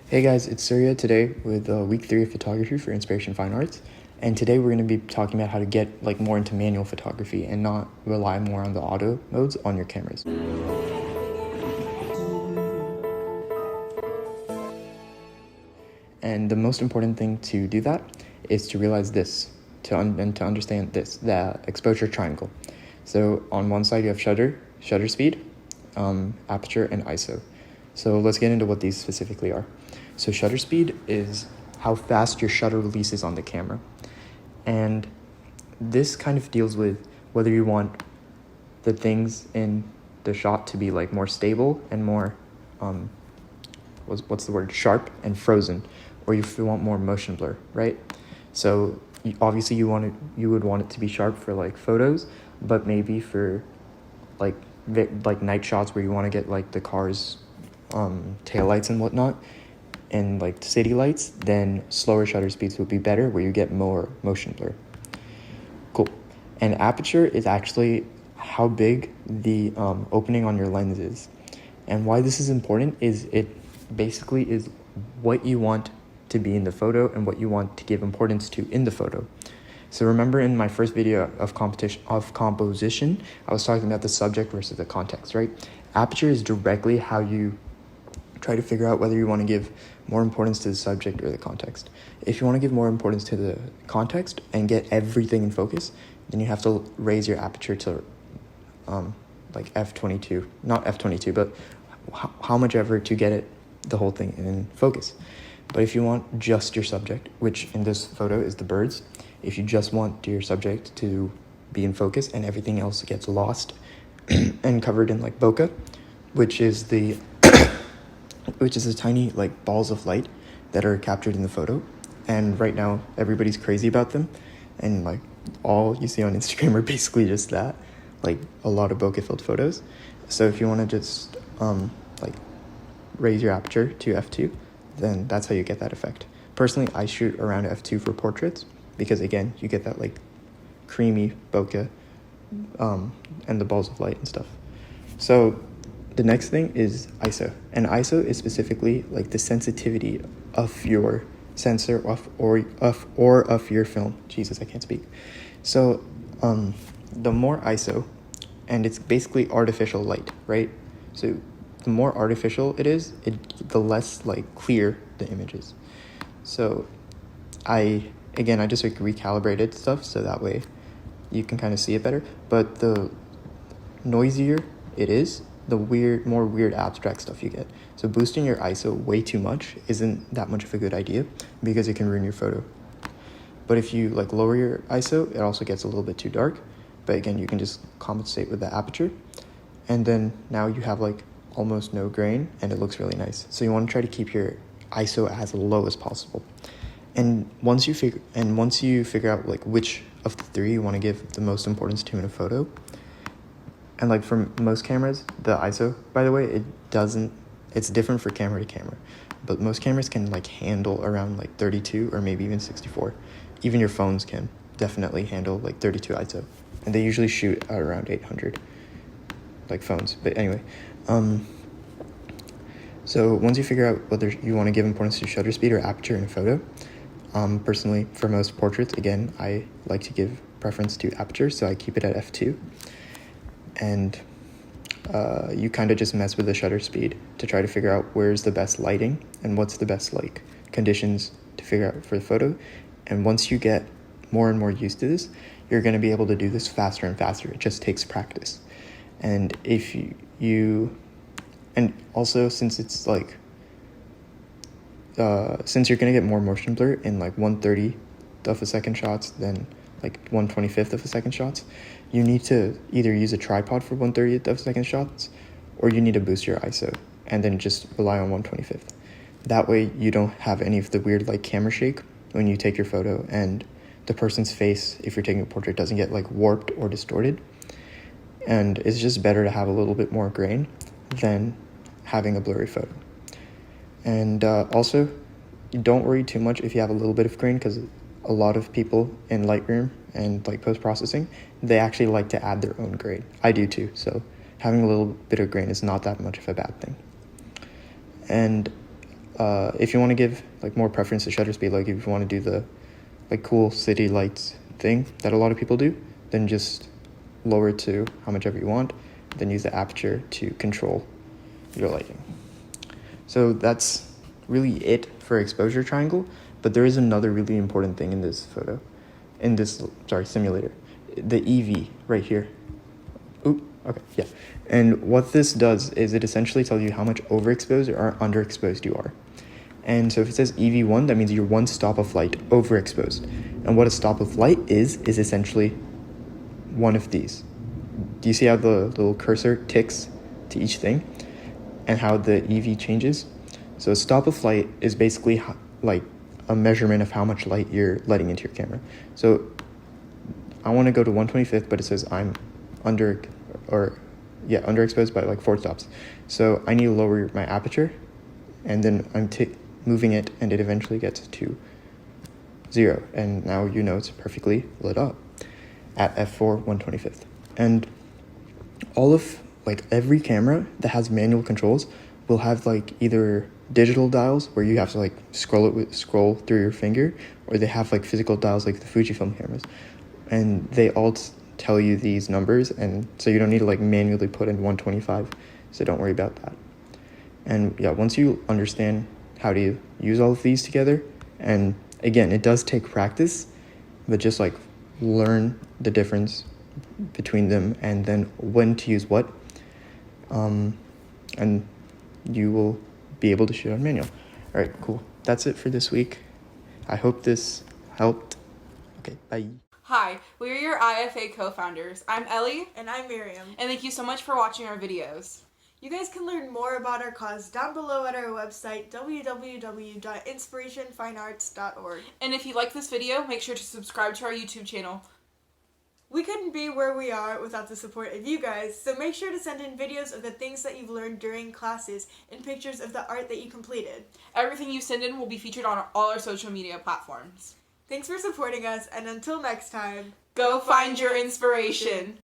Hey guys, it's Surya today with week 3 of photography for Inspiration Fine Arts. And today we're going to be talking about how to get more into manual photography and not rely more on the auto modes on your cameras. And the most important thing to do that is to realize this, to understand this, the exposure triangle. So on one side you have shutter speed, aperture, and ISO. So let's get into what these specifically are. So shutter speed is how fast your shutter releases on the camera. And this kind of deals with whether you want the things in the shot to be more stable and more, sharp and frozen, or if you want more motion blur, right? So obviously you would want it to be sharp for photos, but maybe for like night shots where you want to get the car's taillights and whatnot, and city lights, then slower shutter speeds would be better where you get more motion blur. Cool. And aperture is actually how big the opening on your lens is. And why this is important is it basically is what you want to be in the photo and what you want to give importance to in the photo. So remember in my first video of composition, I was talking about the subject versus the context, right? Aperture is directly how you try to figure out whether you want to give more importance to the subject or the context. If you want to give more importance to the context and get everything in focus, then you have to raise your aperture to f22, not f22, but how much ever to get the whole thing in focus. But if you want just your subject, which in this photo is the birds, if you just want your subject to be in focus and everything else gets lost and covered in bokeh, which is the tiny balls of light that are captured in the photo. And right now everybody's crazy about them, and all you see on Instagram are basically just that, a lot of bokeh filled photos. So if you want to just raise your aperture to f2, then that's how you get that effect. Personally, I shoot around f2 for portraits because again you get that creamy bokeh and the balls of light and stuff. So the next thing is ISO, and ISO is specifically the sensitivity of your sensor of your film. Jesus, I can't speak. So the more ISO, and it's basically artificial light, right? So the more artificial it is, the less clear the image is. So I just recalibrated stuff so that way you can kind of see it better. But the noisier it is, the more weird abstract stuff you get. So boosting your ISO way too much isn't that much of a good idea because it can ruin your photo. But if you lower your ISO, it also gets a little bit too dark. But again, you can just compensate with the aperture. And then now you have almost no grain and it looks really nice. So you want to try to keep your ISO as low as possible. And once you figure out which of the three you want to give the most importance to in a photo, and for most cameras, the ISO, by the way, it's different for camera to camera, but most cameras can handle around 32 or maybe even 64. Even your phones can definitely handle 32 ISO, and they usually shoot at around 800, phones. But anyway, so once you figure out whether you want to give importance to shutter speed or aperture in a photo, personally, for most portraits, again, I like to give preference to aperture, so I keep it at f2. And you kind of just mess with the shutter speed to try to figure out where's the best lighting and what's the best conditions to figure out for the photo. And once you get more and more used to this, you're going to be able to do this faster and faster. It just takes practice. And if and also since it's since you're going to get more motion blur in 1/30th of a second shots than 1/25th of a second shots, you need to either use a tripod for 1/30th of a second shots, or you need to boost your ISO and then just rely on 1/25th. That way you don't have any of the weird camera shake when you take your photo, and the person's face, if you're taking a portrait, doesn't get warped or distorted. And it's just better to have a little bit more grain than having a blurry photo. And also, don't worry too much if you have a little bit of grain, because a lot of people in Lightroom and post-processing, they actually like to add their own grain. I do too, so having a little bit of grain is not that much of a bad thing. And if you want to give like more preference to shutter speed, like if you want to do the like cool city lights thing that a lot of people do, then just lower it to how much ever you want, then use the aperture to control your lighting. So that's really it for exposure triangle, but there is another really important thing in this simulator, the EV right here. Oop, okay, yeah. And what this does is it essentially tells you how much overexposed or underexposed you are. And so if it says EV1, that means you're one stop of light overexposed. And what a stop of light is essentially one of these. Do you see how the little cursor ticks to each thing and how the EV changes? So a stop of light is basically like a measurement of how much light you're letting into your camera. So I want to go to 1/25th, but it says I'm underexposed by like 4 stops. So I need to lower my aperture, and then I'm moving it, and it eventually gets to 0. And now you know it's perfectly lit up at f4 1/25th. And all of like every camera that has manual controls will have like either digital dials where you have to like scroll through your finger, or they have like physical dials like the Fujifilm cameras, and they all tell you these numbers, and so you don't need to like manually put in 125, so don't worry about that. And yeah, once you understand how to use all of these together, and again, it does take practice, but just like learn the difference between them and then when to use what, and you will be able to shoot on manual. All right, cool. That's it for this week. I hope this helped. Okay, bye. Hi, we are your IFA co-founders. I'm Ellie. And I'm Miriam. And thank you so much for watching our videos. You guys can learn more about our cause down below at our website, www.inspirationfinearts.org. And if you like this video, make sure to subscribe to our YouTube channel. We couldn't be where we are without the support of you guys, so make sure to send in videos of the things that you've learned during classes and pictures of the art that you completed. Everything you send in will be featured on all our social media platforms. Thanks for supporting us, and until next time, Go find your inspiration.